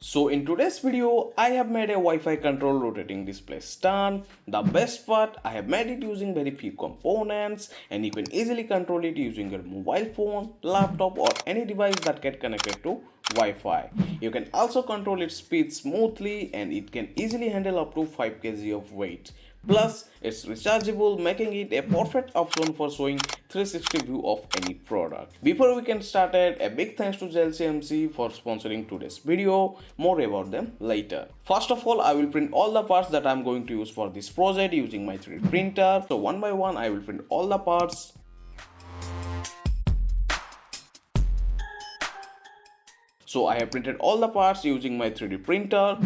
So in today's video, I have made a Wi-Fi control rotating display stand. The best part, I have made it using very few components and you can easily control it using your mobile phone, laptop or any device that get connected to Wi-Fi. You can also control its speed smoothly and it can easily handle up to 5 kg of weight. Plus, it's rechargeable, making it a perfect option for showing 360 view of any product. Before we get started, a big thanks to JLCMC for sponsoring today's video. More about them later. First of all, I will print all the parts that I'm going to use for this project using my 3D printer. So one by one, I will print all the parts. So I have printed all the parts using my 3D printer.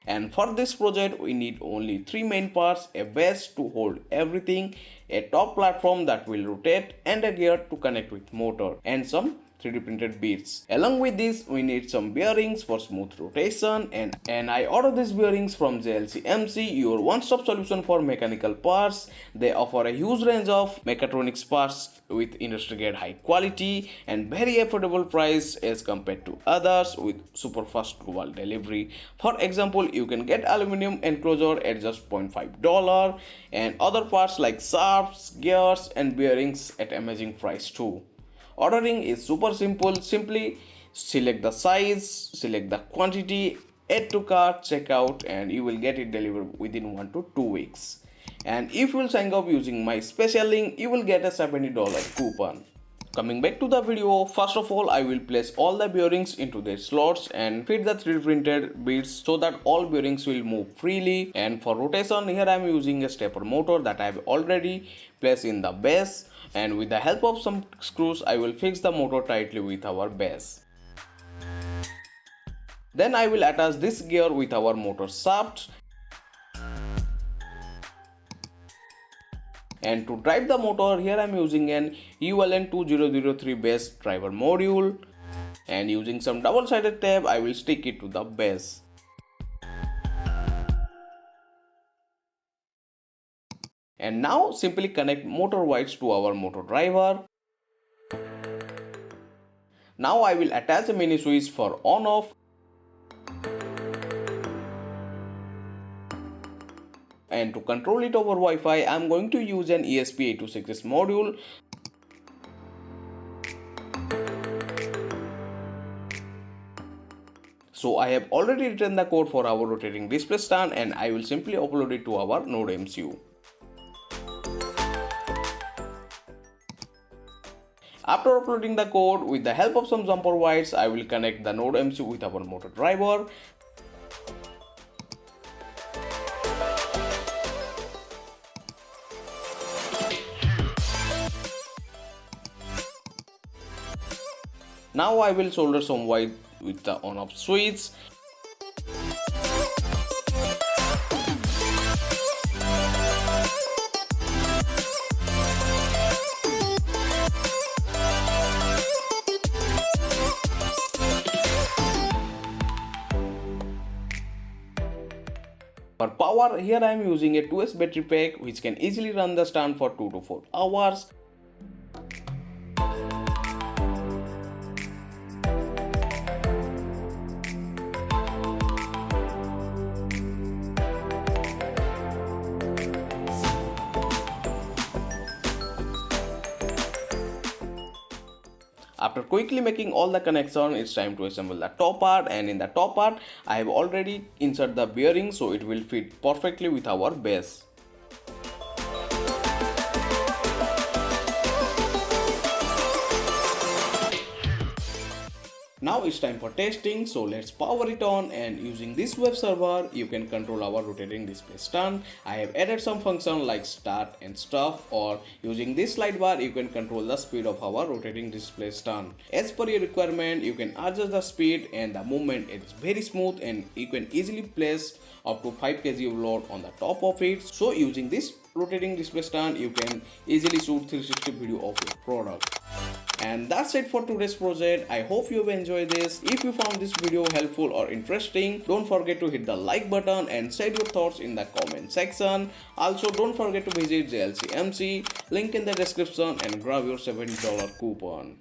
And for this project we need only 3 main parts: a base to hold everything, a top platform that will rotate, and a gear to connect with motor, and some 3D printed beads. Along with this we need some bearings for smooth rotation and I ordered these bearings from JLCMC, your one-stop solution for mechanical parts. They offer a huge range of mechatronics parts with industry grade high quality and very affordable price as compared to others with super fast global delivery. For example, you can get aluminum enclosure at just $0.5 and other parts like shafts, gears and bearings at amazing price too. Ordering is super simple. Simply select the size, select the quantity, add to cart, check out, and you will get it delivered within 1 to 2 weeks. And if you will sign up using my special link, you will get a $70 coupon. Coming back to the video, first of all I will place all the bearings into their slots and fit the 3D printed beads so that all bearings will move freely. And for rotation, here I am using a stepper motor that I have already placed in the base, and with the help of some screws I will fix the motor tightly with our base. Then I will attach this gear with our motor shaft. And to drive the motor, here I am using an ULN2003 base driver module, and using some double-sided tape I will stick it to the base. And now simply connect motor wires to our motor driver. Now I will attach a mini switch for on-off. And to control it over Wi-Fi, I am going to use an ESP8266 module. So I have already written the code for our rotating display stand and I will simply upload it to our NodeMCU. After uploading the code, with the help of some jumper wires, I will connect the NodeMCU with our motor driver. Now I will solder some wire with the on-off switch. For power, here I am using a 2S battery pack which can easily run the stand for 2 to 4 hours. After quickly making all the connection, it's time to assemble the top part, and in the top part I have already inserted the bearing so it will fit perfectly with our base. Now it's time for testing, so let's power it on, and using this web server you can control our rotating display stand. I have added some function like start and stop, or using this slide bar you can control the speed of our rotating display stand. As per your requirement you can adjust the speed and the movement. It's very smooth and you can easily place up to 5 kg of load on the top of it. So using this rotating display stand you can easily shoot 360 video of your product. And that's it for today's project. I hope you have enjoyed this. If you found this video helpful or interesting, don't forget to hit the like button and share your thoughts in the comment section. Also, don't forget to visit JLCMC, link in the description, and grab your $70 coupon.